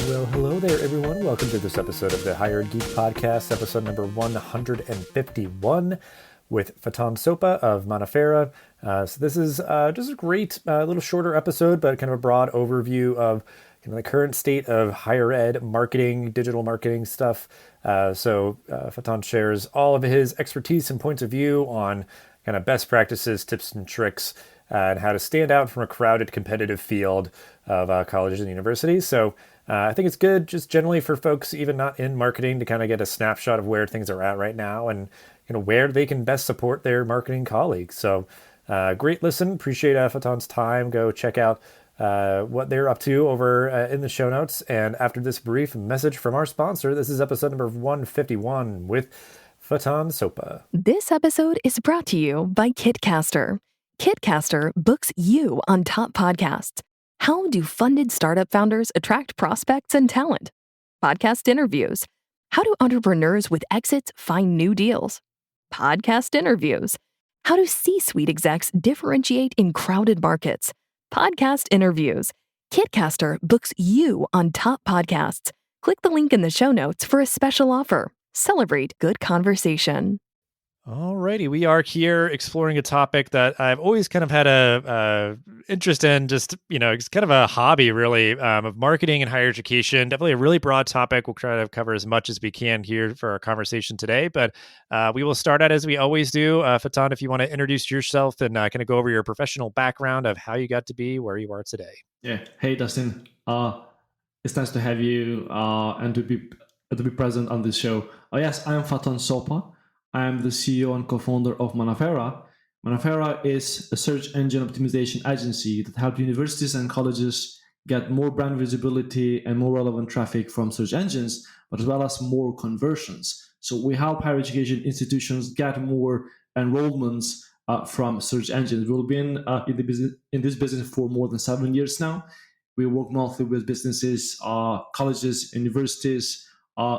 Well, hello there, everyone. Welcome to this episode of the Hired Geek Podcast, episode number 151 with Faton Sopa of Monifera. So this is just a great little shorter episode, but kind of a broad overview of kind of the current state of higher ed marketing, digital marketing stuff. So Faton shares all of his expertise and points of view on kind of best practices, tips and tricks, and how to stand out from a crowded competitive field of colleges and universities. So I think it's good just generally for folks even not in marketing to kind of get a snapshot of where things are at right now and where they can best support their marketing colleagues. So great listen. Appreciate Faton's time. Go check out what they're up to over in the show notes. And after this brief message from our sponsor, this is episode number 151 with Faton Sopa. This episode is brought to you by Kitcaster. Kitcaster books you on top podcasts. How do funded startup founders attract prospects and talent? Podcast interviews. How do entrepreneurs with exits find new deals? Podcast interviews. How do C-suite execs differentiate in crowded markets? Podcast interviews. Kitcaster books you on top podcasts. Click the link in the show notes for a special offer. Celebrate good conversation. Alrighty, we are here exploring a topic that I've always kind of had a interest in, just, it's kind of a hobby really, of marketing and higher education. Definitely a really broad topic. We'll try to cover as much as we can here for our conversation today, but we will start out as we always do. Faton, if you want to introduce yourself and kind of go over your professional background of how you got to be where you are today. Yeah. Hey, Dustin. It's nice to have you and to be present on this show. Yes, I'm Faton Sopa. I'm the CEO and co-founder of Monifera. Monifera is a search engine optimization agency that helps universities and colleges get more brand visibility and more relevant traffic from search engines, but as well as more conversions. So we help higher education institutions get more enrollments from search engines. We've been in this business for more than 7 years now. We work mostly with businesses, colleges, universities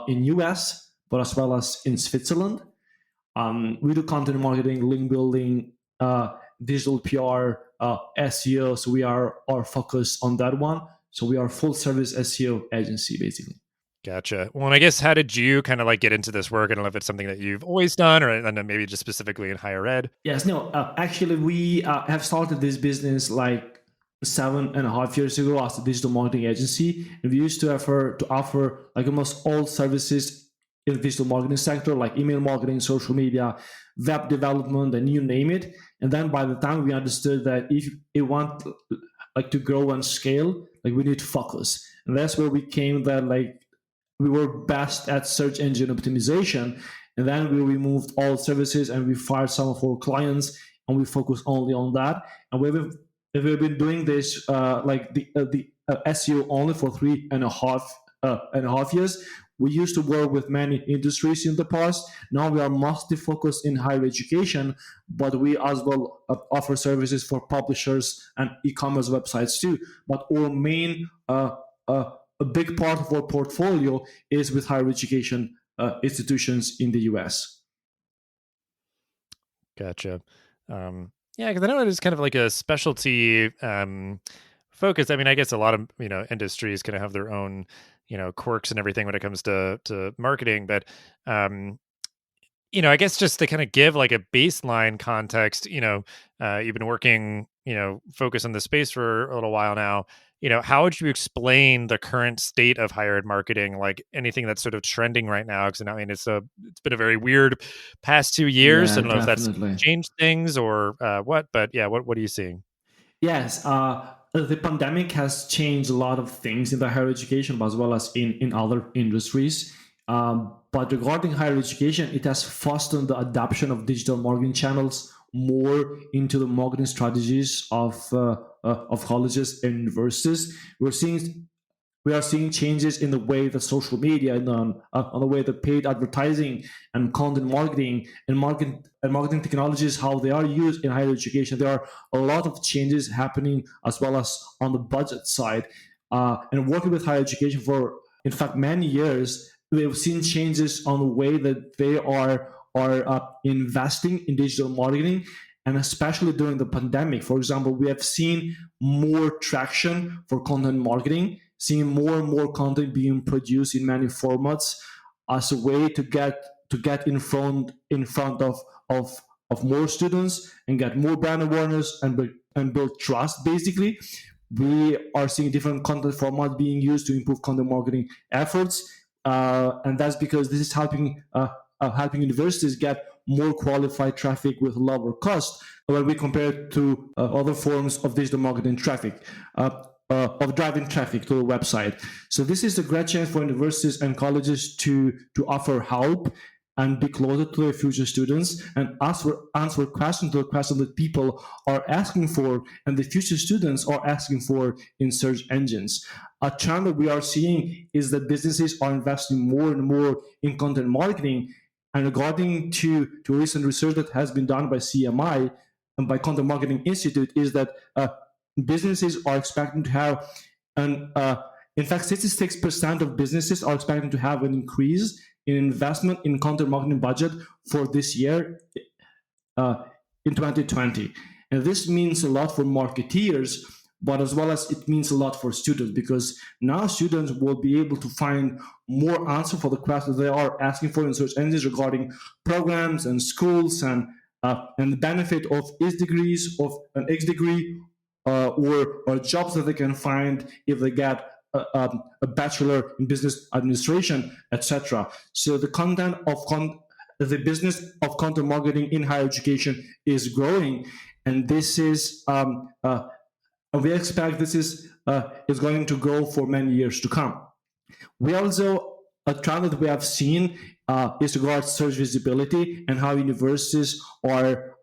in US, but as well as in Switzerland. We do content marketing, link building, digital PR, SEO. So we are focused on that one. So we are a full service SEO agency, basically. Gotcha. Well, and I guess how did you kind of like get into this work? I don't know if it's something that you've always done or and then maybe just specifically in higher ed. Yes, no, actually we have started this business like 7.5 years ago as a digital marketing agency. And we used to offer like almost all services in the digital marketing sector, like email marketing, social media, web development, and you name it. And then by the time we understood that if you want like to grow and scale, like we need to focus. And that's where we came that like we were best at search engine optimization. And then we removed all services and we fired some of our clients and we focused only on that. And we've been doing this like the SEO only for 3.5 years. We used to work with many industries in the past. Now we are mostly focused in higher education, but we as well offer services for publishers and e-commerce websites too. But our main, a big part of our portfolio is with higher education institutions in the US. Gotcha. Yeah, because I know it is kind of like a specialty focus. I mean, I guess a lot of industries kind of have their own quirks and everything when it comes to marketing, but I guess just to kind of give like a baseline context, you've been working focus on the space for a little while now. How would you explain the current state of higher ed marketing, like anything that's sort of trending right now? Because I mean, it's been a very weird past 2 years. Yeah, I don't know definitely. if that's changed things or what, but yeah, what are you seeing? Yes, the pandemic has changed a lot of things in the higher education, but as well as in other industries. But regarding higher education, it has fostered the adoption of digital marketing channels more into the marketing strategies of colleges and universities. We are seeing changes in the way the social media and on the way the paid advertising and content marketing and marketing technologies, how they are used in higher education. There are a lot of changes happening as well as on the budget side. And working with higher education for, in fact, many years, we have seen changes on the way that they are investing in digital marketing. And especially during the pandemic, for example, we have seen more traction for content marketing seeing more and more content being produced in many formats as a way to get in front of more students and get more brand awareness and build trust. Basically, we are seeing different content formats being used to improve content marketing efforts, and that's because this is helping universities get more qualified traffic with lower cost when we compare it to other forms of digital marketing traffic. Of driving traffic to the website. So this is a great chance for universities and colleges to offer help and be closer to their future students and answer questions to the questions that people are asking for and the future students are asking for in search engines. A trend that we are seeing is that businesses are investing more and more in content marketing. And according to recent research that has been done by CMI and by Content Marketing Institute, is that businesses are expecting to have in fact 66% of businesses are expecting to have an increase in investment in content marketing budget for this year in 2020. And this means a lot for marketeers, but as well as it means a lot for students, because now students will be able to find more answer for the questions they are asking for in search engines regarding programs and schools and the benefit of is degrees, of an X degree, or jobs that they can find if they get a bachelor in business administration, etc. So the the business of content marketing in higher education is growing, and this is we expect this is going to grow for many years to come. We also a trend that we have seen is regards search visibility and how universities are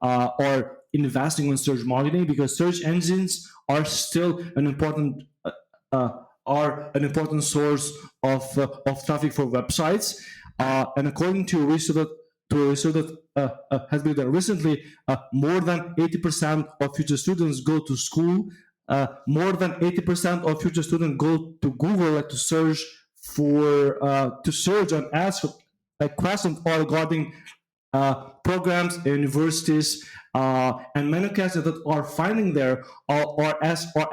investing in search marketing, because search engines are still an important source of traffic for websites. And according to a research that has been done recently, more than 80% of future students go to school. More than 80% of future students go to Google to search and ask questions regarding programs, universities, and many candidates that are finding there are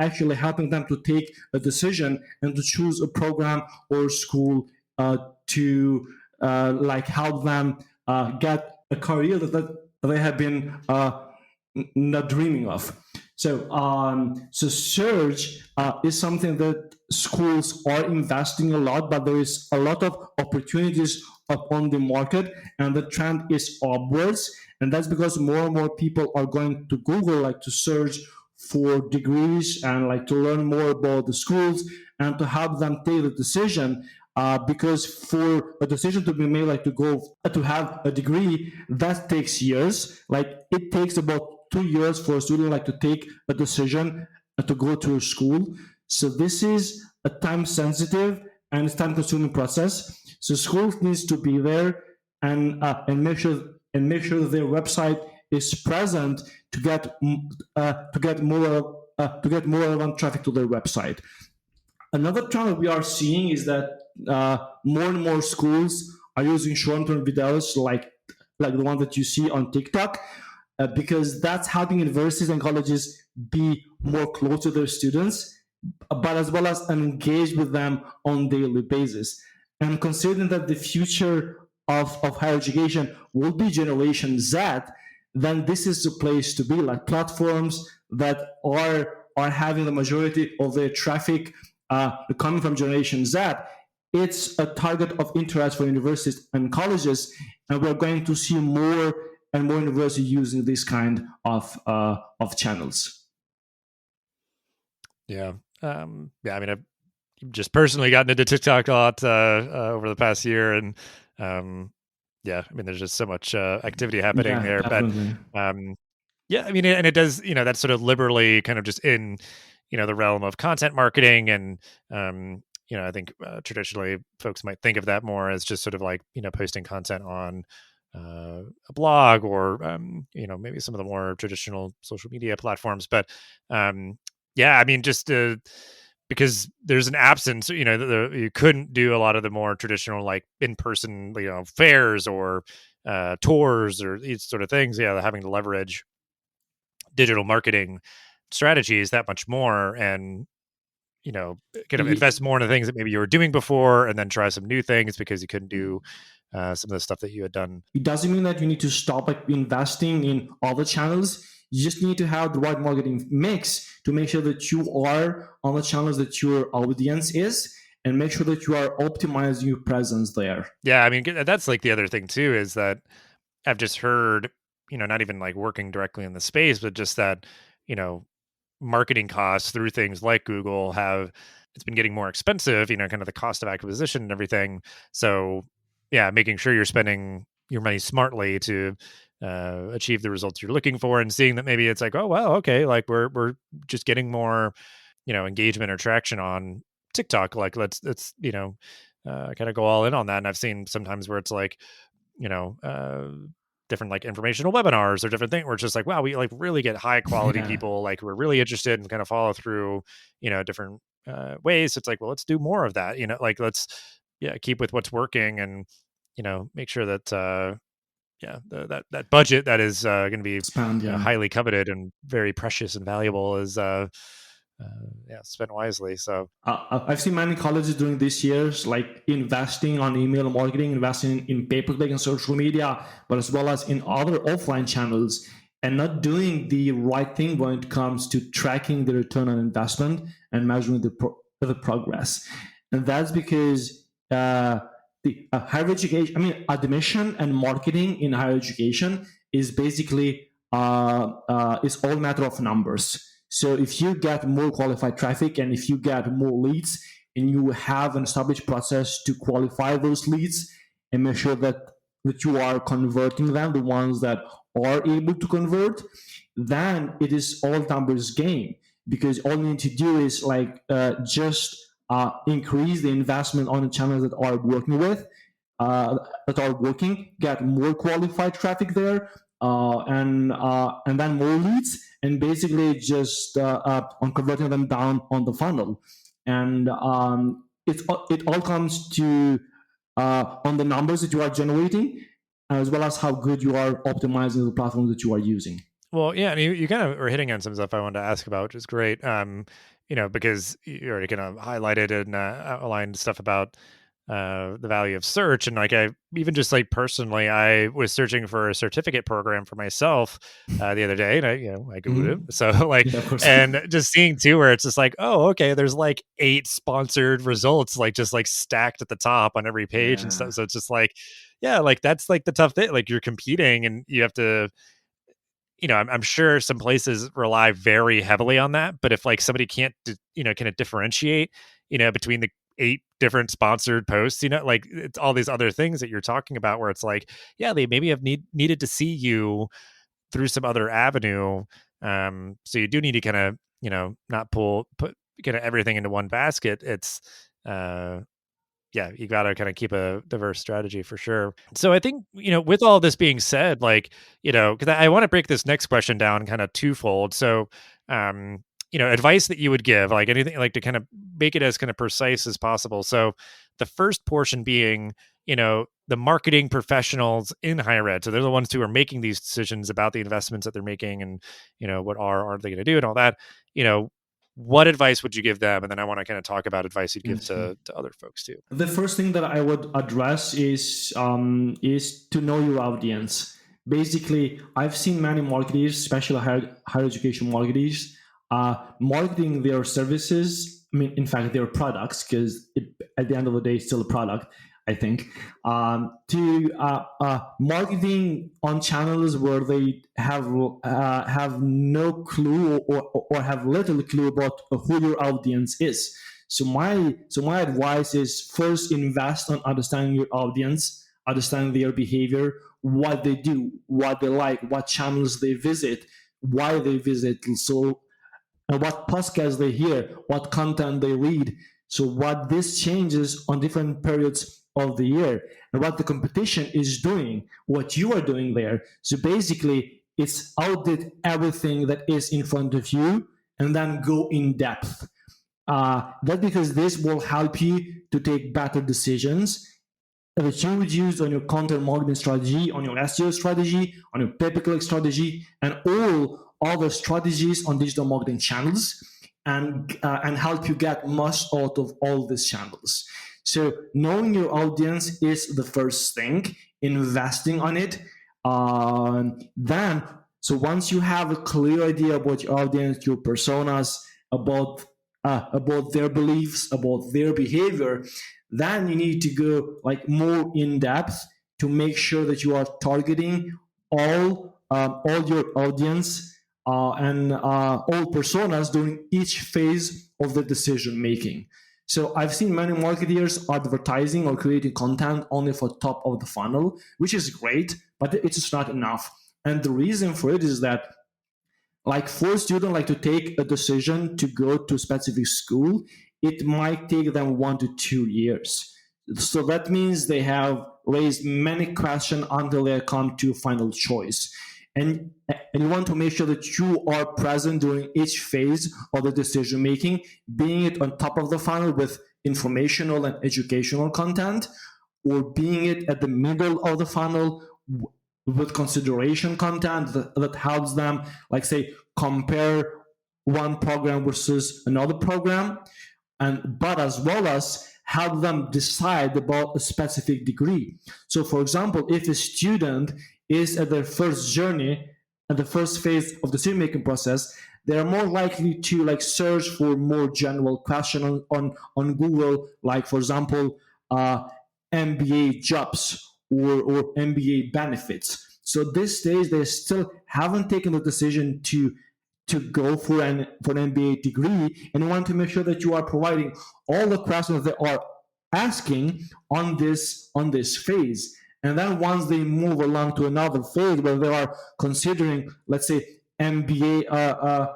actually helping them to take a decision and to choose a program or school to help them get a career that they have been not dreaming of. So search is something that schools are investing a lot, but there is a lot of opportunities upon the market, and the trend is upwards. And that's because more and more people are going to Google to search for degrees and to learn more about the schools and to help them take the decision. Because for a decision to be made, to have a degree, that takes years. It takes about 2 years for a student to take a decision to go to a school. So this is a time sensitive and it's time consuming process. So schools needs to be there and make sure that their website is present to get more relevant traffic to their website. Another trend that we are seeing is that more and more schools are using short-term videos like the one that you see on TikTok, because that's helping universities and colleges be more close to their students, but as well as engage with them on a daily basis. And considering that the future of higher education will be Generation Z, then this is the place to be. Platforms that are having the majority of their traffic coming from Generation Z, it's a target of interest for universities and colleges, and we're going to see more and more universities using this kind of channels. Yeah. I mean, I've just personally gotten into TikTok a lot over the past year, and yeah, I mean, there's just so much activity happening there. Definitely. But yeah, I mean, and it does, that's sort of liberally kind of just in, the realm of content marketing, and I think traditionally folks might think of that more as just sort of posting content on a blog or maybe some of the more traditional social media platforms. But yeah, I mean, just because there's an absence, you couldn't do a lot of the more traditional in-person fairs or tours or these sort of things. Yeah, having to leverage digital marketing strategies that much more. And kind of invest more in the things that maybe you were doing before, and then try some new things because you couldn't do some of the stuff that you had done? It doesn't mean that you need to stop investing in other channels. You just need to have the right marketing mix to make sure that you are on the channels that your audience is, and make sure that you are optimizing your presence there. Yeah, I mean, that's like the other thing too, is that I've just heard, not even like working directly in the space, but just that, marketing costs through things like Google it's been getting more expensive, kind of the cost of acquisition and everything. So yeah, making sure you're spending your money smartly to achieve the results you're looking for, and seeing that maybe it's like, oh, well, okay, like we're just getting more, engagement or traction on TikTok. Like let's kind of go all in on that. And I've seen sometimes where it's like, you know, uh, different like informational webinars or different things where it's just like, wow, we like really get high quality Yeah. people. Like we're really interested and kind of follow through, different ways. It's like, well, let's do more of that. Like let's keep with what's working, and make sure that that budget that is going to be Expand, yeah. highly coveted and very precious and valuable is spent wisely. So I've seen many colleges doing this years, like investing on email marketing, investing in pay-per-click and social media, but as well as in other offline channels, and not doing the right thing when it comes to tracking the return on investment and measuring the progress. And that's because the higher education, admission and marketing in higher education is basically it's all matter of numbers. So if you get more qualified traffic and if you get more leads and you have an established process to qualify those leads and make sure that you are converting them, the ones that are able to convert, then it is all numbers game, because all you need to do is just increase the investment on the channels that are working get more qualified traffic there, and then more leads, and basically just on converting them down on the funnel. And it all comes to on the numbers that you are generating, as well as how good you are optimizing the platforms that you are using. well, yeah, and you kind of are hitting on some stuff I wanted to ask about, which is great. Because you already kind of highlighted and outlined stuff about the value of search. And like, I even just like personally, I was searching for a certificate program for myself the other day, and I Googled it. So like, Yeah, of course. and just seeing too, where it's just like, oh, okay, there's like 8 sponsored results, like just like stacked at the top on every page and Yeah. stuff. So it's just like, yeah, like that's like the tough thing. Like you're competing and you have to, I'm sure some places rely very heavily on that, but if like somebody can't, kind of differentiate, between the 8 different sponsored posts, like it's all these other things that you're talking about where it's like, yeah, they maybe have needed to see you through some other avenue. So you do need to kind of, not put kind of everything into one basket. It's, you got to kind of keep a diverse strategy for sure. So I think, with all this being said, like, because I want to break this next question down kind of twofold. So, advice that you would give, like anything, like to kind of make it as kind of precise as possible. So the first portion being, the marketing professionals in higher ed. So they're the ones who are making these decisions about the investments that they're making and, what aren't they going to do and all that, what advice would you give them? And then I want to kind of talk about advice you'd give to other folks too. The first thing that I would address is to know your audience. Basically, I've seen many marketers, especially higher education marketers, marketing their services. In fact, their products, because at the end of the day, it's still a product, I think, to marketing on channels where they have no clue or have little clue about who your audience is. So my advice is first invest on understanding your audience, understanding their behavior, what they do, what they like, what channels they visit, why they visit. So what podcasts they hear, what content they read. So what this changes on different periods of the year, and what the competition is doing, what you are doing there. So basically, it's audit everything that is in front of you and then go in depth. That's because this will help you to take better decisions that you would use on your content marketing strategy, on your SEO strategy, on your pay-per-click strategy, and all other strategies on digital marketing channels. and help you get most out of all these channels. So knowing your audience is the first thing, investing on it. Then, so once you have a clear idea about your audience, your personas, about their beliefs, about their behavior, then you need to go like more in depth to make sure that you are targeting all your audience and all personas during each phase of the decision making. So I've seen many marketers advertising or creating content only for top of the funnel, which is great, but it's just not enough. And the reason for it is that, like, for students like to take a decision to go to a specific school, it might take them 1 to 2 years. So that means they have raised many questions until they come to final choice. And you want to make sure that you are present during each phase of the decision making, being it on top of the funnel with informational and educational content, or being it at the middle of the funnel with consideration content that helps them, like, say, compare one program versus another program, but as well as help them decide about a specific degree. So for example, if a student is at their first journey, at the first phase of the decision making process, they are more likely to like search for more general question on Google, like for example, MBA jobs or MBA benefits. So this stage, they still haven't taken the decision to go for an MBA degree, and you want to make sure that you are providing all the questions they are asking on this phase. And then once they move along to another phase where they are considering, let's say, MBA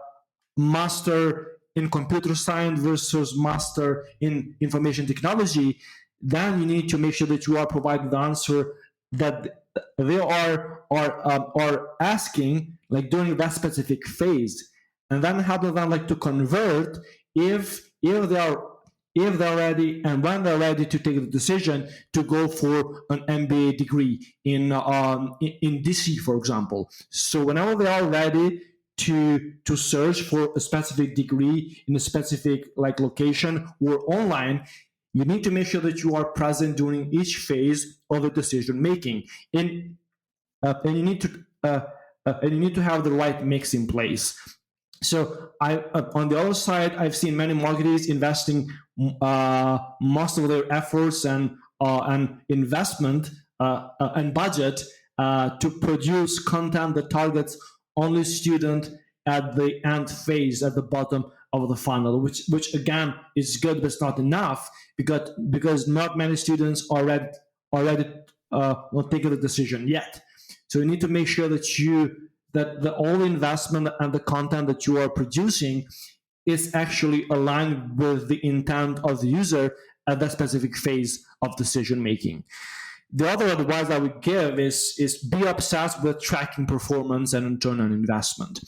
master in computer science versus master in information technology, then you need to make sure that you are providing the answer that they are asking, like during that specific phase, and then helping them like to convert if they're ready and when they're ready to take the decision to go for an MBA degree in DC, for example. So whenever they are ready to search for a specific degree in a specific like location or online, you need to make sure that you are present during each phase of the decision making, and you need to have the right mix in place. So on the other side, I've seen many marketers investing most of their efforts and investment and budget to produce content that targets only student at the end phase, at the bottom of the funnel, which again is good, but it's not enough because not many students are ready not taking the decision yet. So you need to make sure that the all investment and the content that you are producing is actually aligned with the intent of the user at that specific phase of decision making. The other advice I would give is be obsessed with tracking performance and return on investment.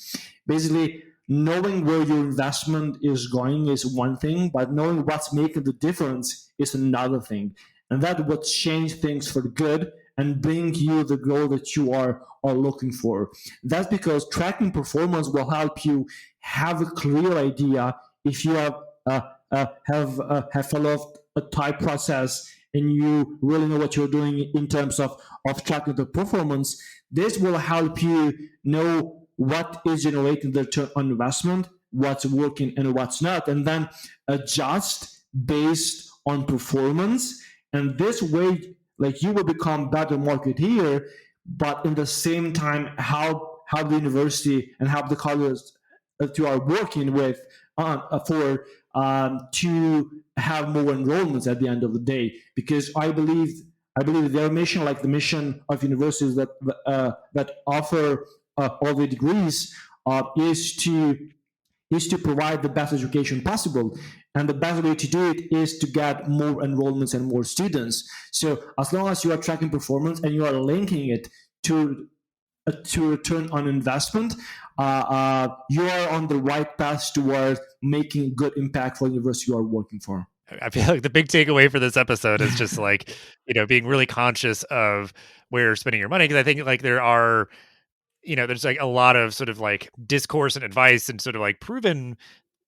Basically, knowing where your investment is going is one thing, but knowing what's making the difference is another thing. And that would change things for good and bring you the growth that you are looking for. That's because tracking performance will help you have a clear idea if you have followed a type process and you really know what you're doing in terms of tracking the performance. This will help you know what is generating the return on investment, what's working and what's not, and then adjust based on performance. And this way, like, you will become better marketeer, but in the same time help the university and help the college that you are working with for to have more enrollments at the end of the day. Because I believe their mission, like the mission of universities that offer all the degrees, is to provide the best education possible. And the best way to do it is to get more enrollments and more students. So as long as you are tracking performance and you are linking it to return on investment, you are on the right path towards making good impact for the university you are working for. I feel like the big takeaway for this episode is just like, being really conscious of where you're spending your money. Because I think like there are, there's like a lot of sort of like discourse and advice and sort of like proven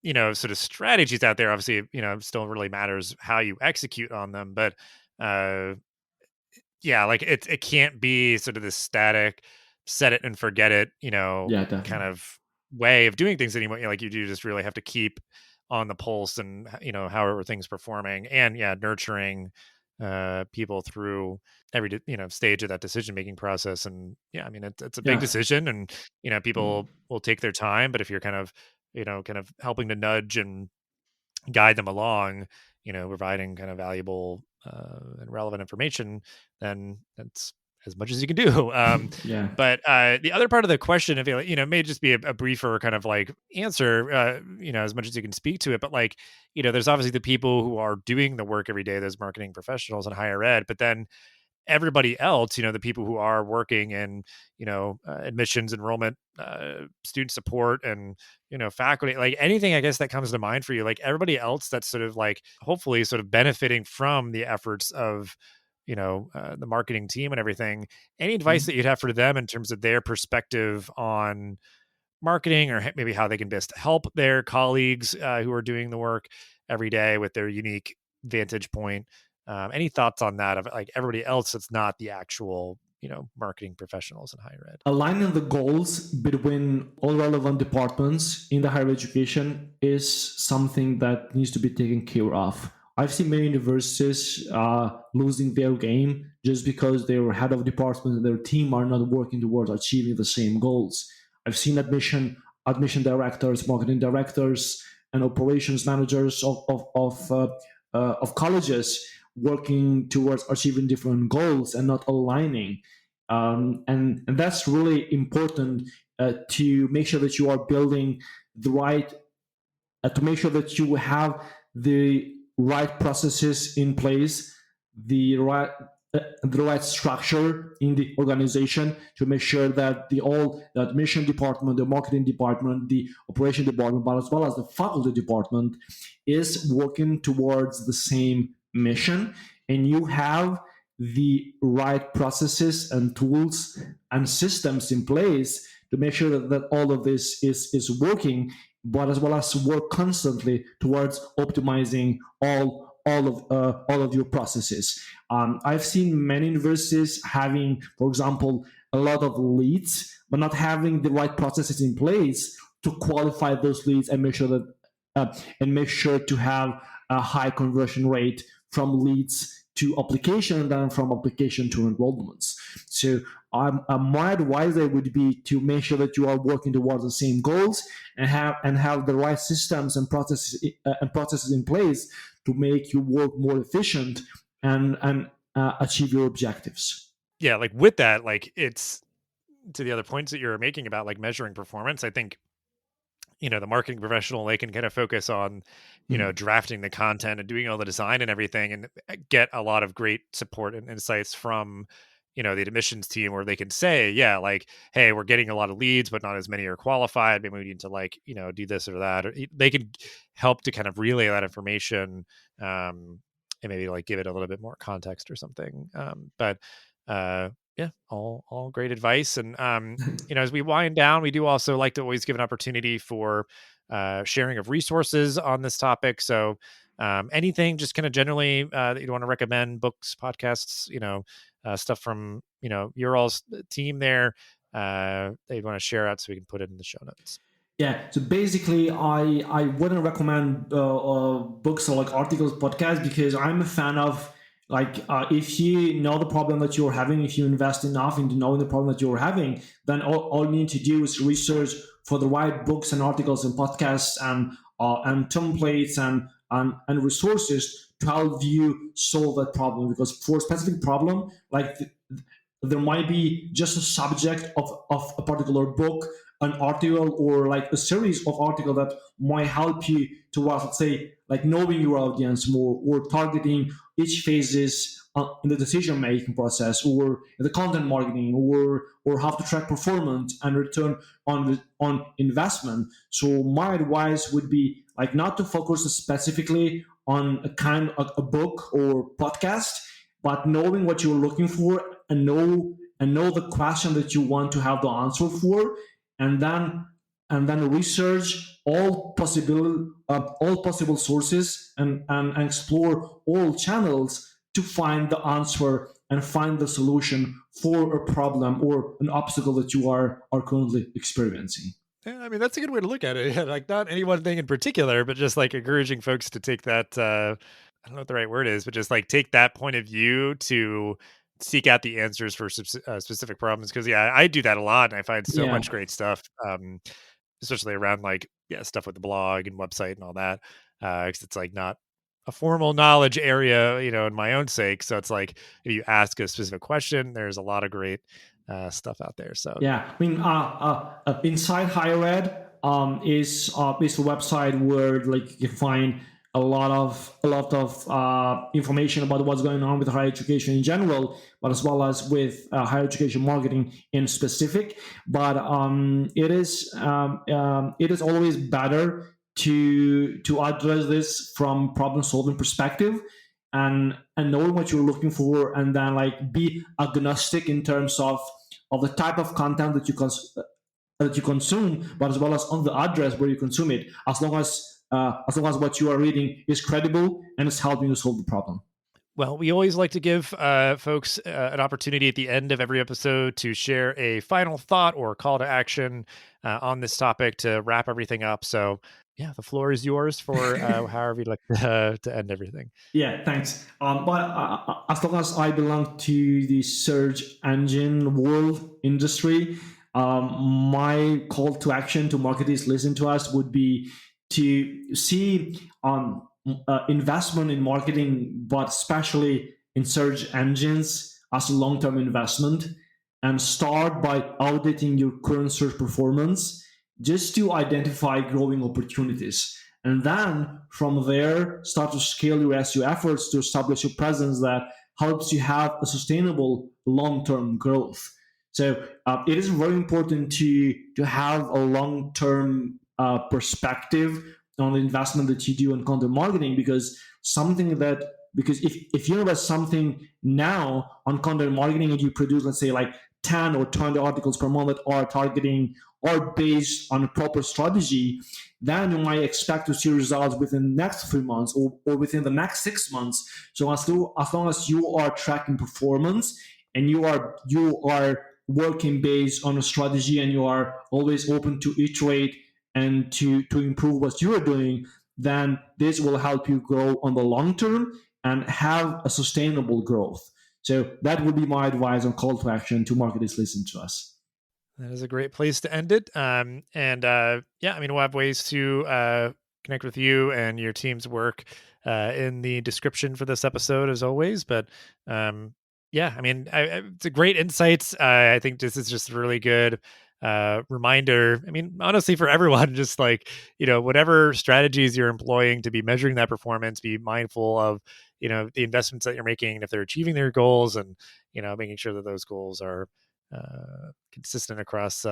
sort of strategies out there. Obviously, still really matters how you execute on them, but uh yeah, like it can't be sort of this static, set it and forget it, Yeah, kind definitely. of way of doing things anymore. Like you do just really have to keep on the pulse and how are things performing, and yeah, nurturing people through every stage of that decision making process. And yeah, I mean it's a big Yeah. decision, and Mm. people will take their time, but if you're kind of kind of helping to nudge and guide them along, providing kind of valuable and relevant information, then that's as much as you can do. Yeah. But the other part of the question, if may just be a briefer kind of like answer, as much as you can speak to it. But like, there's obviously the people who are doing the work every day, those marketing professionals in higher ed, but then everybody else, the people who are working in, admissions, enrollment, student support, and, faculty, like anything, I guess, that comes to mind for you, like everybody else that's sort of like, hopefully sort of benefiting from the efforts of, the marketing team and everything. Any advice Mm. that you'd have for them in terms of their perspective on marketing, or maybe how they can best help their colleagues who are doing the work every day with their unique vantage point? Any thoughts on that, of like everybody else that's not the actual marketing professionals in higher ed? Aligning the goals between all relevant departments in the higher education is something that needs to be taken care of. I've seen many universities losing their game just because their head of department and their team are not working towards achieving the same goals. I've seen admission directors, marketing directors, and operations managers of colleges working towards achieving different goals and not aligning. And that's really important to make sure that you are building the right, to make sure that you have the right processes in place, the right structure in the organization to make sure that the admission department, the marketing department, the operation department, but as well as the faculty department is working towards the same mission, and you have the right processes and tools and systems in place to make sure that all of this is working, but as well as work constantly towards optimizing all of your processes. I've seen many universities having, for example, a lot of leads, but not having the right processes in place to qualify those leads and make sure that and make sure to have a high conversion rate from leads to application and then from application to enrollments. So my advice there would be to make sure that you are working towards the same goals and have the right systems and processes in place to make your work more efficient and achieve your objectives. Yeah, like with that, like it's to the other points that you're making about like measuring performance. I think the marketing professional, they can kind of focus on Mm. drafting the content and doing all the design and everything, and get a lot of great support and insights from the admissions team, where they can say, yeah, like, hey, we're getting a lot of leads but not as many are qualified, maybe we need to like do this or that, or they can help to kind of relay that information, and maybe like give it a little bit more context or something. But yeah, all great advice. And as we wind down, we do also like to always give an opportunity for sharing of resources on this topic. So anything just kind of generally that you'd want to recommend, books, podcasts, stuff from your all's team there, that you'd want to share out, so we can put it in the show notes. Yeah, so basically, I wouldn't recommend books or like articles, podcasts, because I'm a fan of like if you know the problem that you're having, if you invest enough into knowing the problem that you're having, then all you need to do is research for the right books and articles and podcasts and templates and resources to help you solve that problem. Because for a specific problem, like there might be just a subject of a particular book, an article, or like a series of articles that might help you towards, let's say, like knowing your audience more, or targeting each phases in the decision making process, or in the content marketing, or how to track performance and return on investment. So my advice would be like not to focus specifically on a kind of a book or podcast, but knowing what you're looking for and know the question that you want to have the answer for, and then and then research all possible sources, and explore all channels to find the answer and find the solution for a problem or an obstacle that you are currently experiencing. Yeah, I mean, that's a good way to look at it. Yeah, like not any one thing in particular, but just like encouraging folks to take that, I don't know what the right word is, but just like take that point of view to seek out the answers for specific problems. Cause yeah, I do that a lot and I find so Yeah, much great stuff, especially around like, yeah, stuff with the blog and website and all that. Cause it's like not a formal knowledge area, in my own sake. So it's like, if you ask a specific question, there's a lot of great stuff out there. So yeah. I mean, Inside Higher Ed is a website where like you can find a lot of information about what's going on with higher education in general, but as well as with higher education marketing in specific. But it is always better to address this from problem solving perspective, and knowing what you're looking for, and then like be agnostic in terms of the type of content that you consume, but as well as on the address where you consume it, as long as what you are reading is credible and is helping you solve the problem. well, we always like to give folks an opportunity at the end of every episode to share a final thought or call to action on this topic to wrap everything up. So, yeah, the floor is yours for however you'd like to end everything. Yeah, thanks. But as long as I belong to the search engine world industry, my call to action to marketers listen to us would be to see investment in marketing, but especially in search engines, as a long-term investment, and start by auditing your current search performance just to identify growing opportunities. And then from there, start to scale your SEO efforts to establish a presence that helps you have a sustainable long-term growth. So it is very important to have a long-term perspective on the investment that you do in content marketing, because if you invest something now on content marketing and you produce, let's say, like 10 or 20 articles per month that are targeting or based on a proper strategy, then you might expect to see results within the next 3 months, or within the next 6 months. So as long as you are tracking performance, and you are working based on a strategy, and you are always open to iterate and to improve what you are doing, then this will help you grow on the long term and have a sustainable growth. So that would be my advice on call to action to marketers listen to us. That is a great place to end it. Yeah, I mean, we'll have ways to connect with you and your team's work in the description for this episode, as always. But yeah, I mean, it's a great insights. I think this is just a really good reminder. I mean, honestly, for everyone, just like, whatever strategies you're employing to be measuring that performance, be mindful of, the investments that you're making, and if they're achieving their goals, and, making sure that those goals are consistent across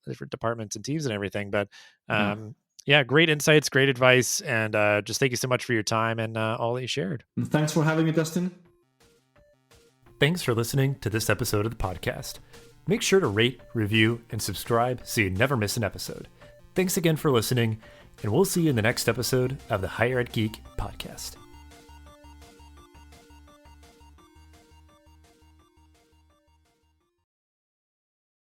different departments and teams and everything. But yeah, great insights, great advice. And just thank you so much for your time and all that you shared. And thanks for having me, Dustin. Thanks for listening to this episode of the podcast. Make sure to rate, review, and subscribe so you never miss an episode. Thanks again for listening, and we'll see you in the next episode of the Higher Ed Geek podcast.